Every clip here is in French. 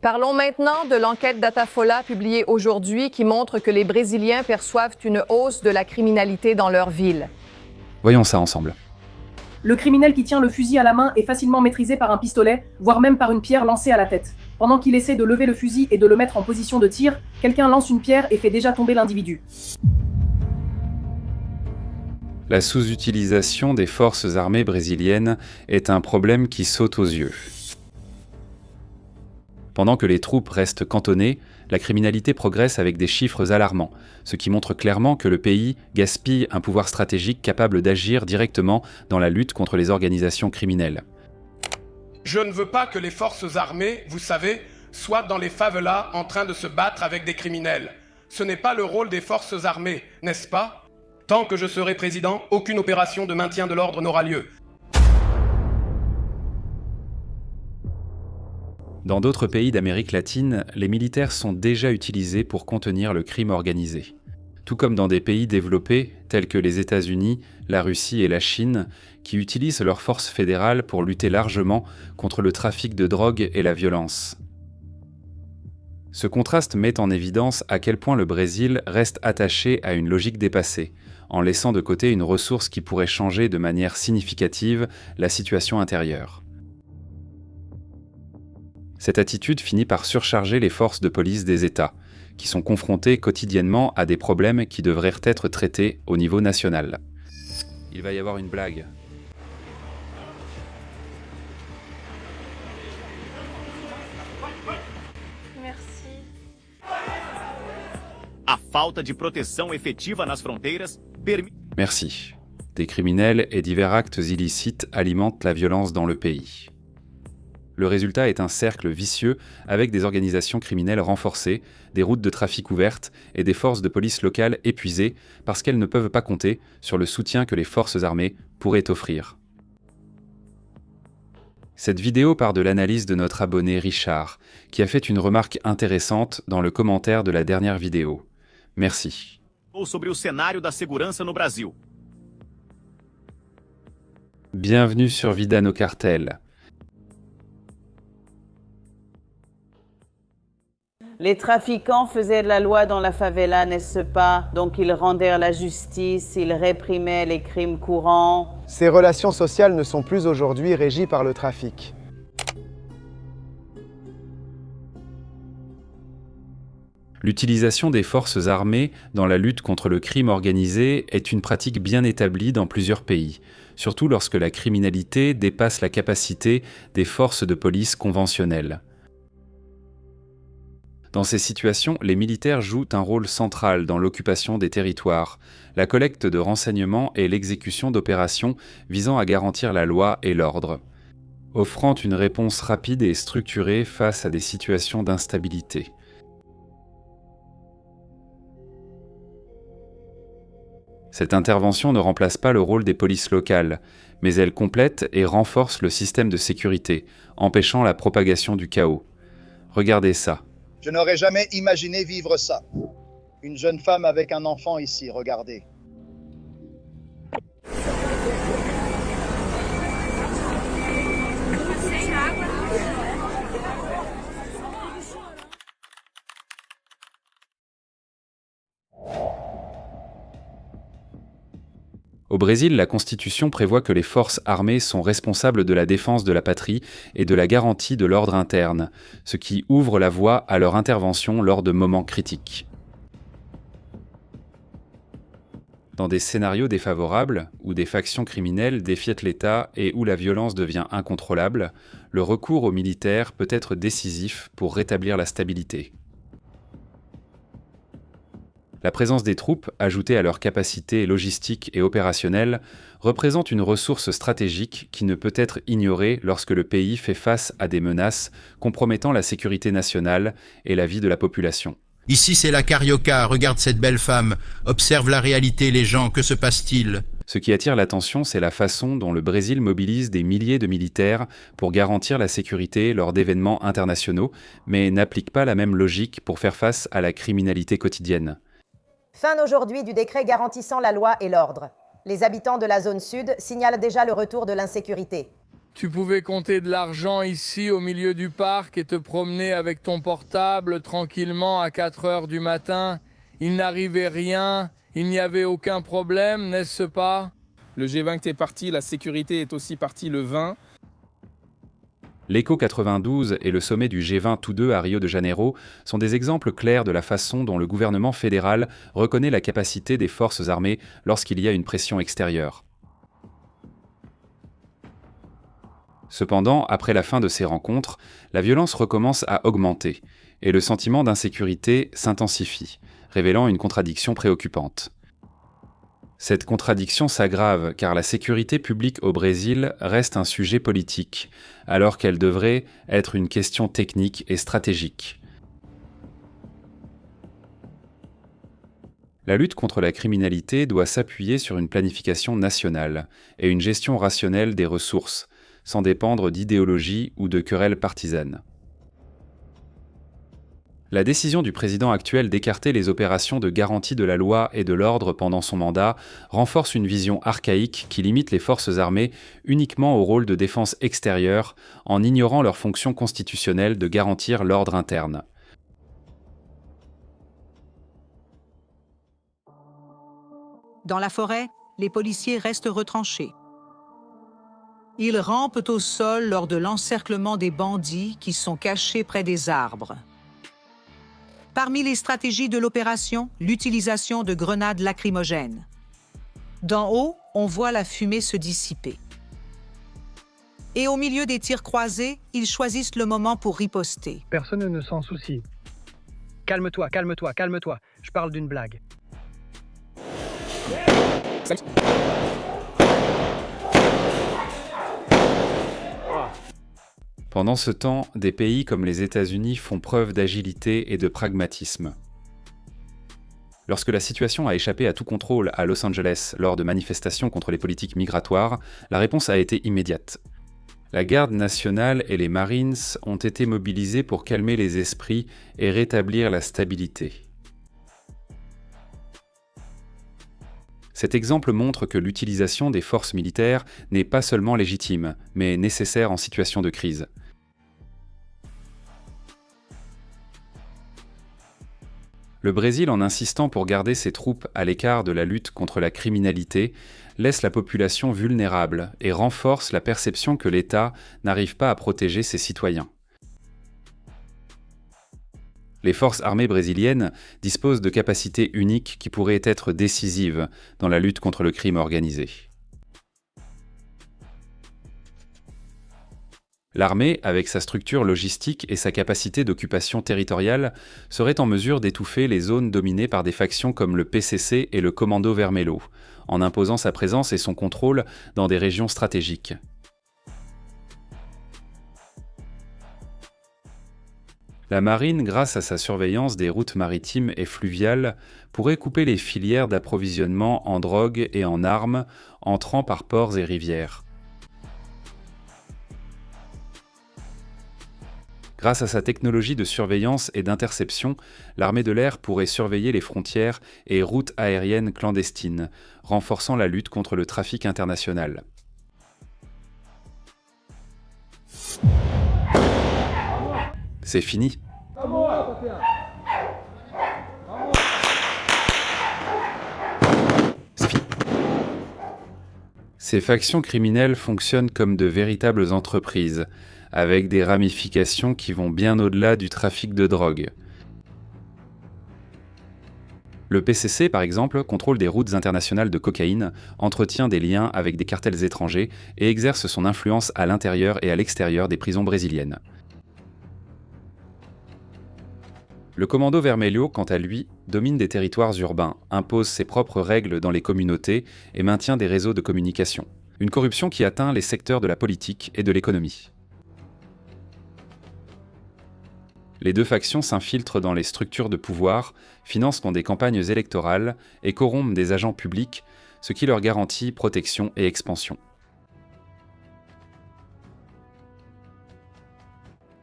Parlons maintenant de l'enquête Datafolha publiée aujourd'hui qui montre que les Brésiliens perçoivent une hausse de la criminalité dans leur ville. Voyons ça ensemble. Le criminel qui tient le fusil à la main est facilement maîtrisé par un pistolet, voire même par une pierre lancée à la tête. Pendant qu'il essaie de lever le fusil et de le mettre en position de tir, quelqu'un lance une pierre et fait déjà tomber l'individu. La sous-utilisation des forces armées brésiliennes est un problème qui saute aux yeux. Pendant que les troupes restent cantonnées, la criminalité progresse avec des chiffres alarmants, ce qui montre clairement que le pays gaspille un pouvoir stratégique capable d'agir directement dans la lutte contre les organisations criminelles. Je ne veux pas que les forces armées, vous savez, soient dans les favelas en train de se battre avec des criminels. Ce n'est pas le rôle des forces armées, n'est-ce pas? Tant que je serai président, aucune opération de maintien de l'ordre n'aura lieu. Dans d'autres pays d'Amérique latine, les militaires sont déjà utilisés pour contenir le crime organisé. Tout comme dans des pays développés tels que les États-Unis, la Russie et la Chine, qui utilisent leurs forces fédérales pour lutter largement contre le trafic de drogue et la violence. Ce contraste met en évidence à quel point le Brésil reste attaché à une logique dépassée, en laissant de côté une ressource qui pourrait changer de manière significative la situation intérieure. Cette attitude finit par surcharger les forces de police des États, qui sont confrontés quotidiennement à des problèmes qui devraient être traités au niveau national. Il va y avoir une blague. Merci. A falta de proteção efetiva nas fronteiras permite... Merci. Des criminels et divers actes illicites alimentent la violence dans le pays. Le résultat est un cercle vicieux avec des organisations criminelles renforcées, des routes de trafic ouvertes et des forces de police locales épuisées parce qu'elles ne peuvent pas compter sur le soutien que les forces armées pourraient offrir. Cette vidéo part de l'analyse de notre abonné Richard, qui a fait une remarque intéressante dans le commentaire de la dernière vidéo. Merci. Sobre o cenário da segurança no Brasil. Bienvenue sur Vida no Cartel. Les trafiquants faisaient de la loi dans la favela, n'est-ce pas? Donc ils rendirent la justice, ils réprimaient les crimes courants. Ces relations sociales ne sont plus aujourd'hui régies par le trafic. L'utilisation des forces armées dans la lutte contre le crime organisé est une pratique bien établie dans plusieurs pays, surtout lorsque la criminalité dépasse la capacité des forces de police conventionnelles. Dans ces situations, les militaires jouent un rôle central dans l'occupation des territoires, la collecte de renseignements et l'exécution d'opérations visant à garantir la loi et l'ordre, offrant une réponse rapide et structurée face à des situations d'instabilité. Cette intervention ne remplace pas le rôle des polices locales, mais elle complète et renforce le système de sécurité, empêchant la propagation du chaos. Regardez ça. Je n'aurais jamais imaginé vivre ça. Une jeune femme avec un enfant ici, regardez. Au Brésil, la Constitution prévoit que les forces armées sont responsables de la défense de la patrie et de la garantie de l'ordre interne, ce qui ouvre la voie à leur intervention lors de moments critiques. Dans des scénarios défavorables, où des factions criminelles défiètent l'État et où la violence devient incontrôlable, le recours aux militaires peut être décisif pour rétablir la stabilité. La présence des troupes, ajoutée à leurs capacités logistiques et opérationnelles, représente une ressource stratégique qui ne peut être ignorée lorsque le pays fait face à des menaces compromettant la sécurité nationale et la vie de la population. Ici c'est la Carioca, regarde cette belle femme, observe la réalité les gens, que se passe-t-il? Ce qui attire l'attention, c'est la façon dont le Brésil mobilise des milliers de militaires pour garantir la sécurité lors d'événements internationaux, mais n'applique pas la même logique pour faire face à la criminalité quotidienne. Fin aujourd'hui du décret garantissant la loi et l'ordre. Les habitants de la zone sud signalent déjà le retour de l'insécurité. Tu pouvais compter de l'argent ici au milieu du parc et te promener avec ton portable tranquillement à 4 heures du matin. Il n'arrivait rien, il n'y avait aucun problème, n'est-ce pas? Le G20 est parti, la sécurité est aussi partie le 20. L'ECO 92 et le sommet du G20 tous deux à Rio de Janeiro sont des exemples clairs de la façon dont le gouvernement fédéral reconnaît la capacité des forces armées lorsqu'il y a une pression extérieure. Cependant, après la fin de ces rencontres, la violence recommence à augmenter et le sentiment d'insécurité s'intensifie, révélant une contradiction préoccupante. Cette contradiction s'aggrave car la sécurité publique au Brésil reste un sujet politique, alors qu'elle devrait être une question technique et stratégique. La lutte contre la criminalité doit s'appuyer sur une planification nationale et une gestion rationnelle des ressources, sans dépendre d'idéologie ou de querelles partisanes. La décision du président actuel d'écarter les opérations de garantie de la loi et de l'ordre pendant son mandat renforce une vision archaïque qui limite les forces armées uniquement au rôle de défense extérieure en ignorant leur fonction constitutionnelle de garantir l'ordre interne. Dans la forêt, les policiers restent retranchés. Ils rampent au sol lors de l'encerclement des bandits qui sont cachés près des arbres. Parmi les stratégies de l'opération, l'utilisation de grenades lacrymogènes. D'en haut, on voit la fumée se dissiper. Et au milieu des tirs croisés, ils choisissent le moment pour riposter. Personne ne s'en soucie. Calme-toi, calme-toi, calme-toi. Je parle d'une blague. Pendant ce temps, des pays comme les États-Unis font preuve d'agilité et de pragmatisme. Lorsque la situation a échappé à tout contrôle à Los Angeles lors de manifestations contre les politiques migratoires, la réponse a été immédiate. La Garde nationale et les Marines ont été mobilisés pour calmer les esprits et rétablir la stabilité. Cet exemple montre que l'utilisation des forces militaires n'est pas seulement légitime, mais nécessaire en situation de crise. Le Brésil, en insistant pour garder ses troupes à l'écart de la lutte contre la criminalité, laisse la population vulnérable et renforce la perception que l'État n'arrive pas à protéger ses citoyens. Les forces armées brésiliennes disposent de capacités uniques qui pourraient être décisives dans la lutte contre le crime organisé. L'armée, avec sa structure logistique et sa capacité d'occupation territoriale, serait en mesure d'étouffer les zones dominées par des factions comme le PCC et le Comando Vermelho, en imposant sa présence et son contrôle dans des régions stratégiques. La marine, grâce à sa surveillance des routes maritimes et fluviales, pourrait couper les filières d'approvisionnement en drogue et en armes entrant par ports et rivières. Grâce à sa technologie de surveillance et d'interception, l'armée de l'air pourrait surveiller les frontières et routes aériennes clandestines, renforçant la lutte contre le trafic international. C'est fini. Ces factions criminelles fonctionnent comme de véritables entreprises, avec des ramifications qui vont bien au-delà du trafic de drogue. Le PCC, par exemple, contrôle des routes internationales de cocaïne, entretient des liens avec des cartels étrangers et exerce son influence à l'intérieur et à l'extérieur des prisons brésiliennes. Le Comando Vermelho, quant à lui, domine des territoires urbains, impose ses propres règles dans les communautés et maintient des réseaux de communication. Une corruption qui atteint les secteurs de la politique et de l'économie. Les deux factions s'infiltrent dans les structures de pouvoir, financent des campagnes électorales et corrompent des agents publics, ce qui leur garantit protection et expansion.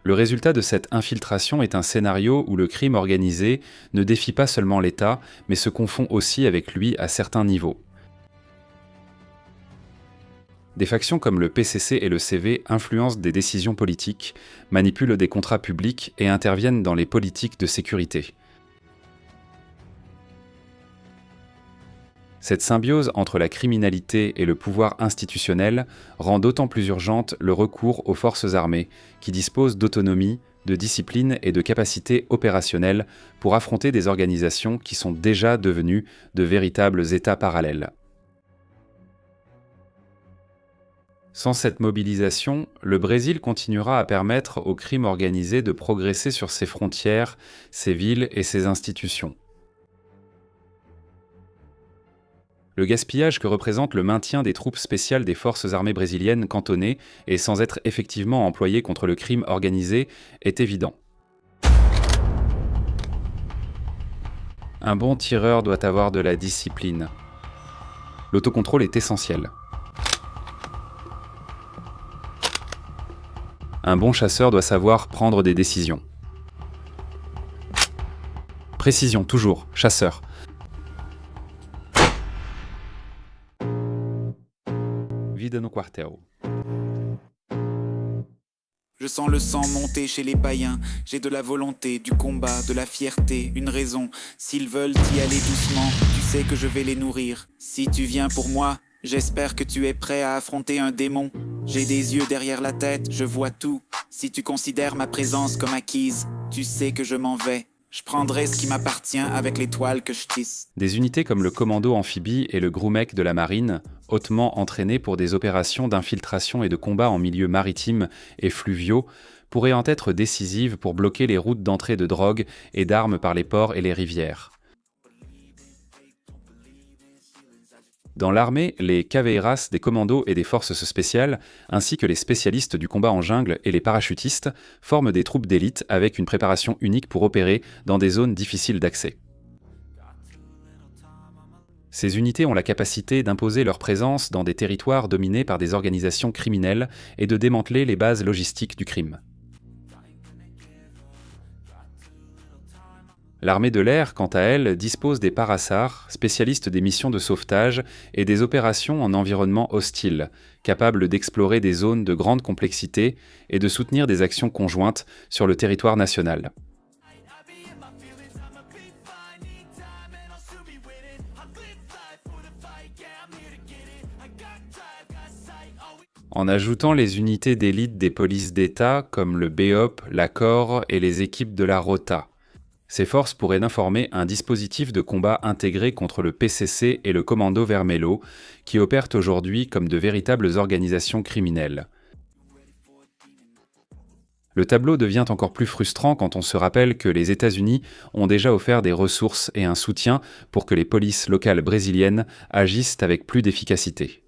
Le résultat de cette infiltration est un scénario où le crime organisé ne défie pas seulement l'État, mais se confond aussi avec lui à certains niveaux. Des factions comme le PCC et le CV influencent des décisions politiques, manipulent des contrats publics et interviennent dans les politiques de sécurité. Cette symbiose entre la criminalité et le pouvoir institutionnel rend d'autant plus urgente le recours aux forces armées, qui disposent d'autonomie, de discipline et de capacités opérationnelles pour affronter des organisations qui sont déjà devenues de véritables États parallèles. Sans cette mobilisation, le Brésil continuera à permettre au crime organisé de progresser sur ses frontières, ses villes et ses institutions. Le gaspillage que représente le maintien des troupes spéciales des forces armées brésiliennes cantonnées et sans être effectivement employées contre le crime organisé est évident. Un bon tireur doit avoir de la discipline. L'autocontrôle est essentiel. Un bon chasseur doit savoir prendre des décisions. Précision, toujours, chasseur. Vida no quartel. Je sens le sang monter chez les païens. J'ai de la volonté, du combat, de la fierté, une raison. S'ils veulent y aller doucement, tu sais que je vais les nourrir. Si tu viens pour moi, j'espère que tu es prêt à affronter un démon. J'ai des yeux derrière la tête, je vois tout. Si tu considères ma présence comme acquise, tu sais que je m'en vais. Je prendrai ce qui m'appartient avec les toiles que je tisse. Des unités comme le commando amphibie et le Grumec de la marine, hautement entraînés pour des opérations d'infiltration et de combat en milieu maritime et fluviaux, pourraient en être décisives pour bloquer les routes d'entrée de drogue et d'armes par les ports et les rivières. Dans l'armée, les caveiras des commandos et des forces spéciales, ainsi que les spécialistes du combat en jungle et les parachutistes, forment des troupes d'élite avec une préparation unique pour opérer dans des zones difficiles d'accès. Ces unités ont la capacité d'imposer leur présence dans des territoires dominés par des organisations criminelles et de démanteler les bases logistiques du crime. L'armée de l'air, quant à elle, dispose des parassars, spécialistes des missions de sauvetage et des opérations en environnement hostile, capables d'explorer des zones de grande complexité et de soutenir des actions conjointes sur le territoire national. En ajoutant les unités d'élite des polices d'État comme le BEOP, la COR et les équipes de la Rota. Ces forces pourraient informer un dispositif de combat intégré contre le PCC et le Commando Vermelho, qui opèrent aujourd'hui comme de véritables organisations criminelles. Le tableau devient encore plus frustrant quand on se rappelle que les États-Unis ont déjà offert des ressources et un soutien pour que les polices locales brésiliennes agissent avec plus d'efficacité.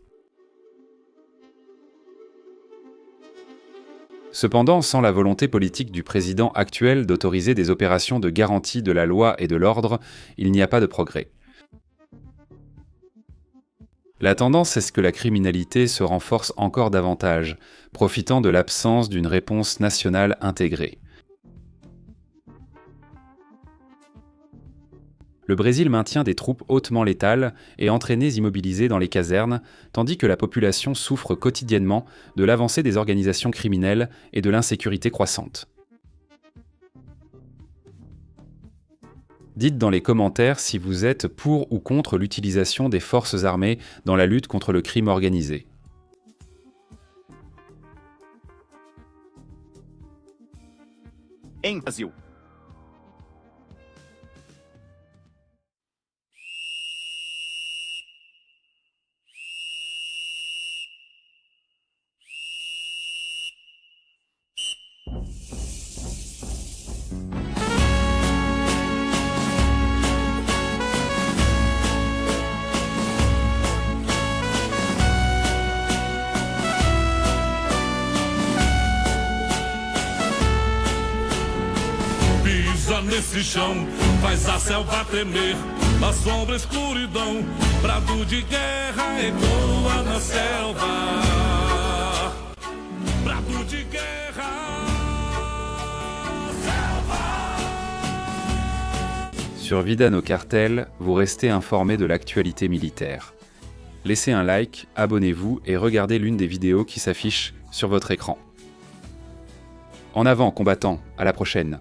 Cependant, sans la volonté politique du président actuel d'autoriser des opérations de garantie de la loi et de l'ordre, il n'y a pas de progrès. La tendance est que la criminalité se renforce encore davantage, profitant de l'absence d'une réponse nationale intégrée. Le Brésil maintient des troupes hautement létales et entraînées immobilisées dans les casernes, tandis que la population souffre quotidiennement de l'avancée des organisations criminelles et de l'insécurité croissante. Dites dans les commentaires si vous êtes pour ou contre l'utilisation des forces armées dans la lutte contre le crime organisé. Em Brasil. Nesse chão, faz a selva tremer, na sombra escuridão, brado de guerra ecoa na selva, brado de guerra, Sur Vida no Cartel, vous restez informé de l'actualité militaire. laissez un like, abonnez-vous et regardez l'une des vidéos qui s'affichent sur votre écran. En avant, combattants, à la prochaine!